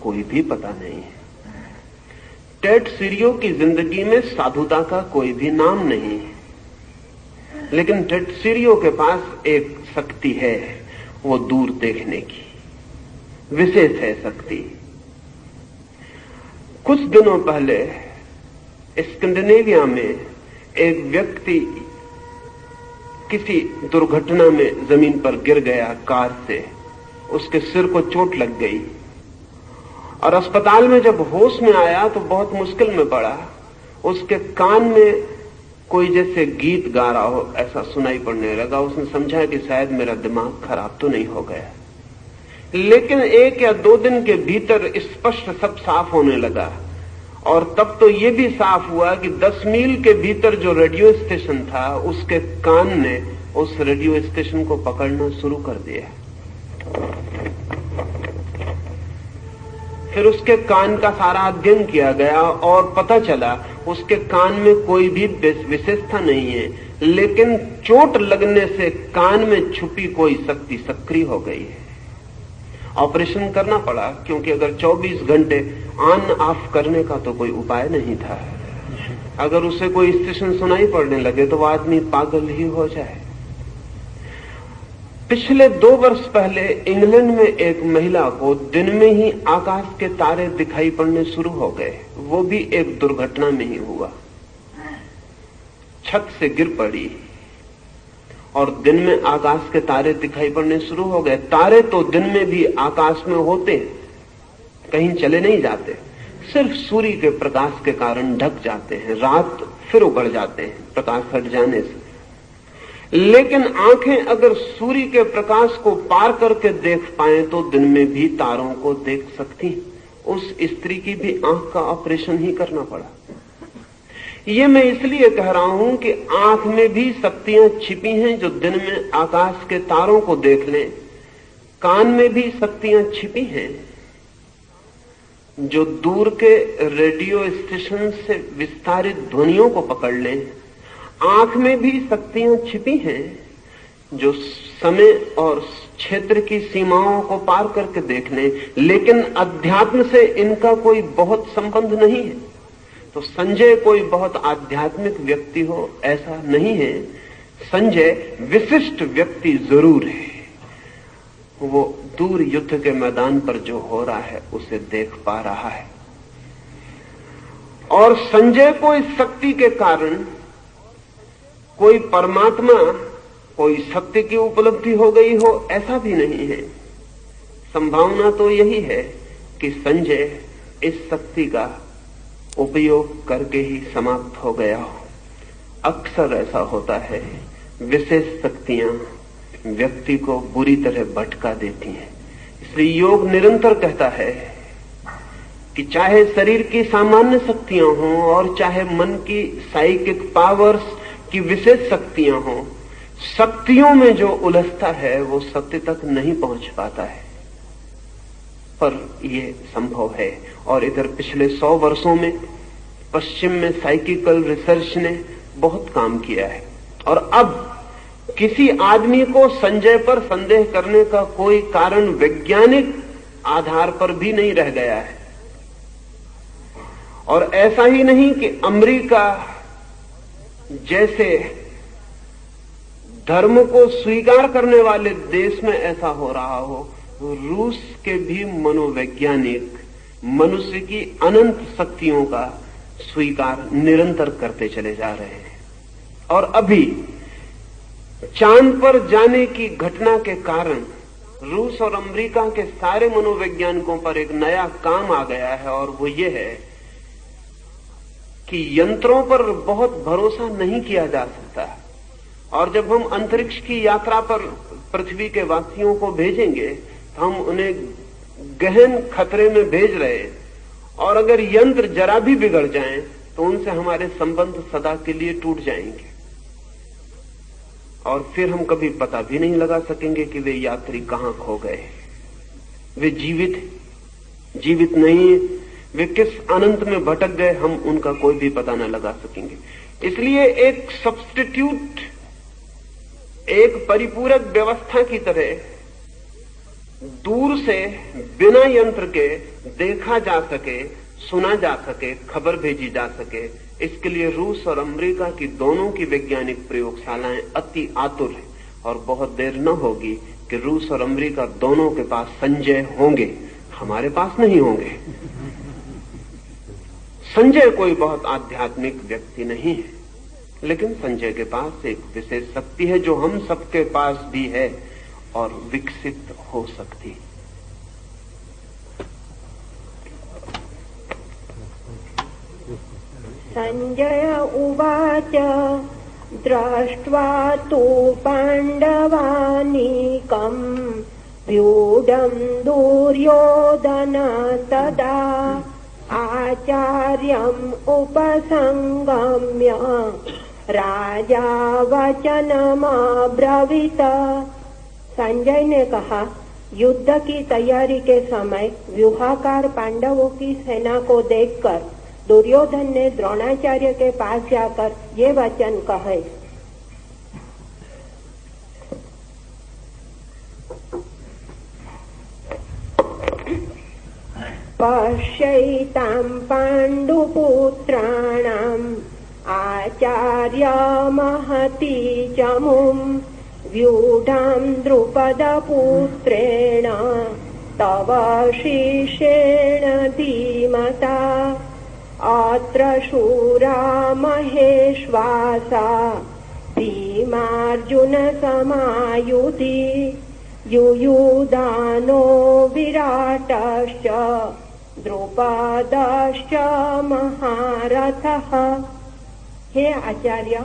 कोई भी पता नहीं है। टेड सीरियो की जिंदगी में साधुता का कोई भी नाम नहीं है, लेकिन टेड सीरियो के पास एक शक्ति है, वो दूर देखने की विशेष है शक्ति। कुछ दिनों पहले स्कैंडिनेविया में एक व्यक्ति किसी दुर्घटना में जमीन पर गिर गया कार से, उसके सिर को चोट लग गई और अस्पताल में जब होश में आया तो बहुत मुश्किल में पड़ा। उसके कान में कोई जैसे गीत गा रहा हो ऐसा सुनाई पड़ने लगा। उसने समझा कि शायद मेरा दिमाग खराब तो नहीं हो गया, लेकिन 1 या 2 दिन के भीतर स्पष्ट सब साफ होने लगा। और तब तो यह भी साफ हुआ कि 10 मील के भीतर जो रेडियो स्टेशन था, उसके कान ने उस रेडियो स्टेशन को पकड़ना शुरू कर दिया। फिर उसके कान का सारा अध्ययन किया गया और पता चला उसके कान में कोई भी विशेषता नहीं है, लेकिन चोट लगने से कान में छुपी कोई शक्ति सक्रिय हो गई है। ऑपरेशन करना पड़ा, क्योंकि अगर 24 घंटे ऑन ऑफ करने का तो कोई उपाय नहीं था। अगर उसे कोई स्टेशन सुनाई पड़ने लगे तो वो आदमी पागल ही हो जाए। पिछले 2 वर्ष पहले इंग्लैंड में एक महिला को दिन में ही आकाश के तारे दिखाई पड़ने शुरू हो गए। वो भी एक दुर्घटना में ही हुआ, छत से गिर पड़ी और दिन में आकाश के तारे दिखाई पड़ने शुरू हो गए। तारे तो दिन में भी आकाश में होते हैं, कहीं चले नहीं जाते, सिर्फ सूर्य के प्रकाश के कारण ढक जाते हैं, रात फिर उगड़ जाते हैं प्रकाश हट जाने से। लेकिन आंखें अगर सूर्य के प्रकाश को पार करके देख पाए तो दिन में भी तारों को देख सकती। उस स्त्री की भी आंख का ऑपरेशन ही करना पड़ा। ये मैं इसलिए कह रहा हूं कि आंख में भी शक्तियां छिपी हैं जो दिन में आकाश के तारों को देख लें। कान में भी शक्तियां छिपी हैं जो दूर के रेडियो स्टेशन से विस्तारित ध्वनियों को पकड़ लें। आंख में भी शक्तियां छिपी हैं जो समय और क्षेत्र की सीमाओं को पार करके देख लें, लेकिन अध्यात्म से इनका कोई बहुत संबंध नहीं है। तो संजय कोई बहुत आध्यात्मिक व्यक्ति हो ऐसा नहीं है। संजय विशिष्ट व्यक्ति जरूर है। वो दूर युद्ध के मैदान पर जो हो रहा है उसे देख पा रहा है, और संजय को इस शक्ति के कारण कोई परमात्मा, कोई सत्य की उपलब्धि हो गई हो ऐसा भी नहीं है। संभावना तो यही है कि संजय इस शक्ति का उपयोग करके ही समाप्त हो गया हो। अक्सर ऐसा होता है, विशेष शक्तियां व्यक्ति को बुरी तरह भटका देती हैं। इसलिए योग निरंतर कहता है कि चाहे शरीर की सामान्य शक्तियां हों और चाहे मन की साइकिक पावर्स की विशेष शक्तियां हों, शक्तियों में जो उलझता है वो सत्य तक नहीं पहुंच पाता है। पर यह संभव है। और इधर पिछले 100 वर्षों में पश्चिम में साइकिकल रिसर्च ने बहुत काम किया है, और अब किसी आदमी को संजय पर संदेह करने का कोई कारण वैज्ञानिक आधार पर भी नहीं रह गया है। और ऐसा ही नहीं कि अमेरिका जैसे धर्म को स्वीकार करने वाले देश में ऐसा हो रहा हो, रूस के भी मनोवैज्ञानिक मनुष्य की अनंत शक्तियों का स्वीकार निरंतर करते चले जा रहे हैं। और अभी चांद पर जाने की घटना के कारण रूस और अमेरिका के सारे मनोवैज्ञानिकों पर एक नया काम आ गया है, और वो ये है कि यंत्रों पर बहुत भरोसा नहीं किया जा सकता। और जब हम अंतरिक्ष की यात्रा पर पृथ्वी के वासियों को भेजेंगे तो हम उन्हें गहन खतरे में भेज रहे हैं, और अगर यंत्र जरा भी बिगड़ जाएं तो उनसे हमारे संबंध सदा के लिए टूट जाएंगे, और फिर हम कभी पता भी नहीं लगा सकेंगे कि वे यात्री कहां खो गए। वे जीवित नहीं है, वे किस अनंत में भटक गए, हम उनका कोई भी पता न लगा सकेंगे। इसलिए एक सब्स्टिट्यूट, एक परिपूरक व्यवस्था की तरह दूर से बिना यंत्र के देखा जा सके, सुना जा सके, खबर भेजी जा सके, इसके लिए रूस और अमेरिका की दोनों की वैज्ञानिक प्रयोगशालाएं अति आतुर हैं। और बहुत देर न होगी कि रूस और अमेरिका दोनों के पास संजय होंगे, हमारे पास नहीं होंगे। संजय कोई बहुत आध्यात्मिक व्यक्ति नहीं है, लेकिन संजय के पास एक विशेष शक्ति है जो हम सबके पास भी है और विकसित हो सकती है। संजय उवाच दृष्ट्वा तु पाण्डवानीकम् व्यूढम् दुर्योधन तदा आचार्यम् उपसंगम्य राजा वचनमब्रवीत। संजय ने कहा, युद्ध की तैयारी के समय व्यूहाकार पांडवों की सेना को देखकर दुर्योधन ने द्रोणाचार्य के पास जाकर ये वचन कहे, पश्यैतां पाण्डुपुत्राणाम् आचार्य महती चमुम् व्यूढां द्रुपदपुत्रेण तव शिष्येण धीमता अत्र शूरा महेश्वासा भीमार्जुन समायुधि युयुधानो विराटश्च द्रुपदश्च महारथः। हे आचार्य,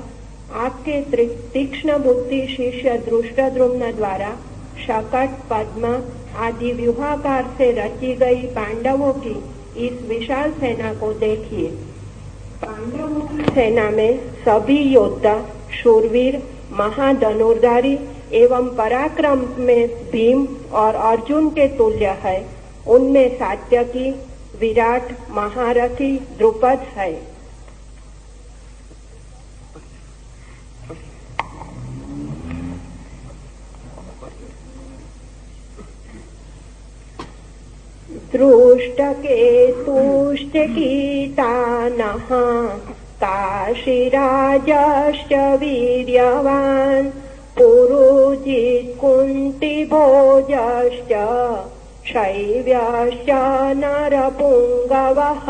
आपके तीक्ष्ण बुद्धि शिष्य धृष्टद्युम्न द्वारा शकट, पद्म आदि व्यूहाकार से रची गई पांडवों की इस विशाल सेना को देखिए। पांडवों की सेना में सभी योद्धा शूरवीर, महाधनुर्धारी एवं पराक्रम में भीम और अर्जुन के तुल्य है। उनमें सात्यकी, विराट, महारथी द्रुपद है। दृष्टकेतुष्टकीटानः काशीराजश्च वीर्यवान् पुरुजित् कुन्तिभोजश्च शैव्यश्च नरपुंगवः।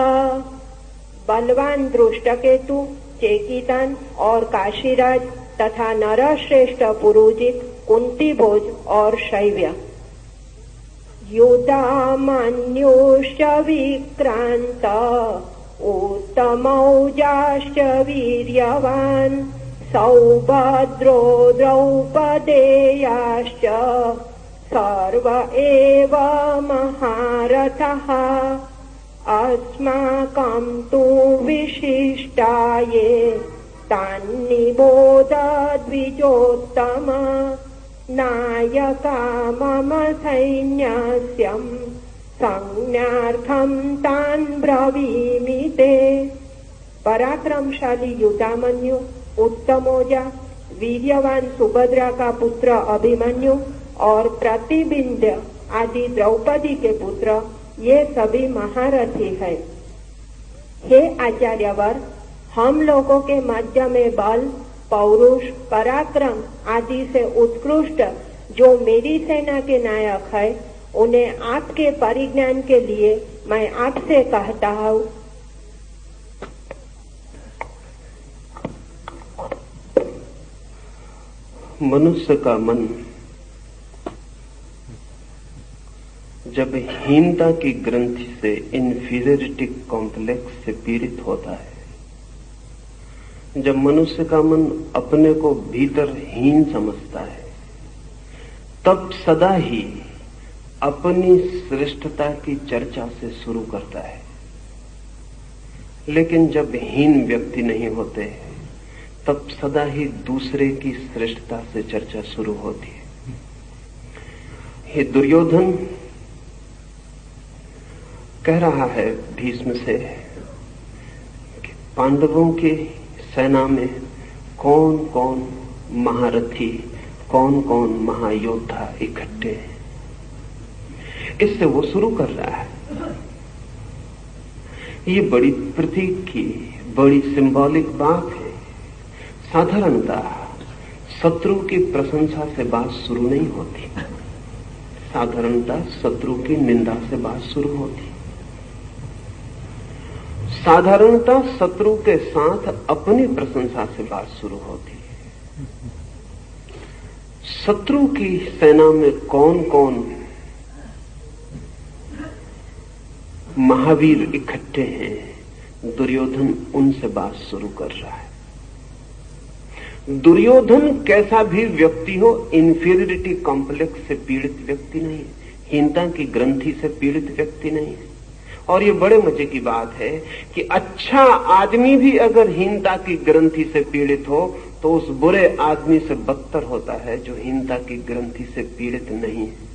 बलवान दृष्टकेतु, चेकितान और काशीराज तथा नरश्रेष्ठ पुरुजित, कुंतीभोज और शैव्य। युधामन्युश्च विक्रांत उत्तमौजाश्च वीर्यवान् सौभद्रो द्रौपदेयाश्च सर्व एव महारथः। अस्माकं तु विशिष्टाये तान्निबोध द्विजोत्तम नायका मम सैन्यस्यं संज्ञार्थं तान् ब्रवीमि ते। पराक्रमशाली युधामन्यु, उत्तमौजा, वीर्यवान सुभद्रा का पुत्र अभिमन्यु और प्रतिबिंध्य आदि द्रौपदी के पुत्र, ये सभी महारथी हैं। हे आचार्यवर, हम लोगों के मध्य में बल, पौरुष, पराक्रम आदि से उत्कृष्ट जो मेरी सेना के नायक है, उन्हें आपके परिज्ञान के लिए मैं आपसे कहता हूँ, मनुष्य का मन जब हीनता की ग्रंथि से, इन्फीरियरिटी कॉम्प्लेक्स से पीड़ित होता है, जब मनुष्य का मन अपने को भीतर हीन समझता है, तब सदा ही अपनी श्रेष्ठता की चर्चा से शुरू करता है। लेकिन जब हीन व्यक्ति नहीं होते, तब सदा ही दूसरे की श्रेष्ठता से चर्चा शुरू होती है। हे दुर्योधन कह रहा है भीष्म से कि पांडवों की सेना में कौन कौन महारथी, कौन कौन महायोद्धा इकट्ठे हैं। इससे वो शुरू कर रहा है ये बड़ी प्रतीक की, बड़ी सिंबॉलिक बात है। साधारणतः शत्रु की प्रशंसा से बात शुरू नहीं होती, साधारणतः शत्रु की निंदा से बात शुरू होती। साधारणतः शत्रु के साथ अपनी प्रशंसा से बात शुरू होती है। शत्रु की सेना में कौन कौन महावीर इकट्ठे हैं, दुर्योधन उनसे बात शुरू कर रहा है। दुर्योधन कैसा भी व्यक्ति हो, इंफीरियरिटी कॉम्प्लेक्स से पीड़ित व्यक्ति नहीं है, हीनता की ग्रंथि से पीड़ित व्यक्ति नहीं है। और ये बड़े मजे की बात है कि अच्छा आदमी भी अगर हीनता की ग्रंथि से पीड़ित हो तो उस बुरे आदमी से बदतर होता है जो हीनता की ग्रंथि से पीड़ित नहीं है।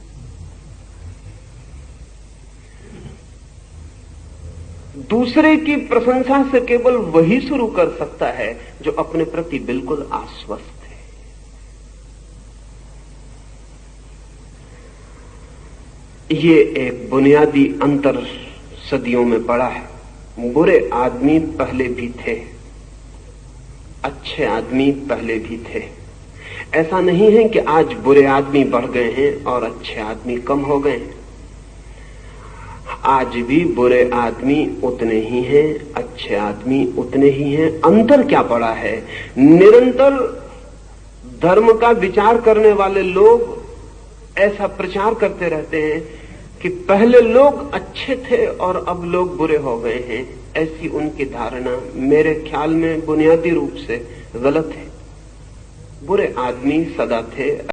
दूसरे की प्रशंसा से केवल वही शुरू कर सकता है जो अपने प्रति बिल्कुल आश्वस्त है। ये एक बुनियादी अंतर सदियों में पड़ा है। बुरे आदमी पहले भी थे, अच्छे आदमी पहले भी थे। ऐसा नहीं है कि आज बुरे आदमी बढ़ गए हैं और अच्छे आदमी कम हो गए हैं। आज भी बुरे आदमी उतने ही हैं, अच्छे आदमी उतने ही हैं। अंतर क्या पड़ा है? निरंतर धर्म का विचार करने वाले लोग ऐसा प्रचार करते रहते हैं कि पहले लोग अच्छे थे और अब लोग बुरे हो गए हैं। ऐसी उनकी धारणा मेरे ख्याल में बुनियादी रूप से गलत है। बुरे आदमी सदा थे,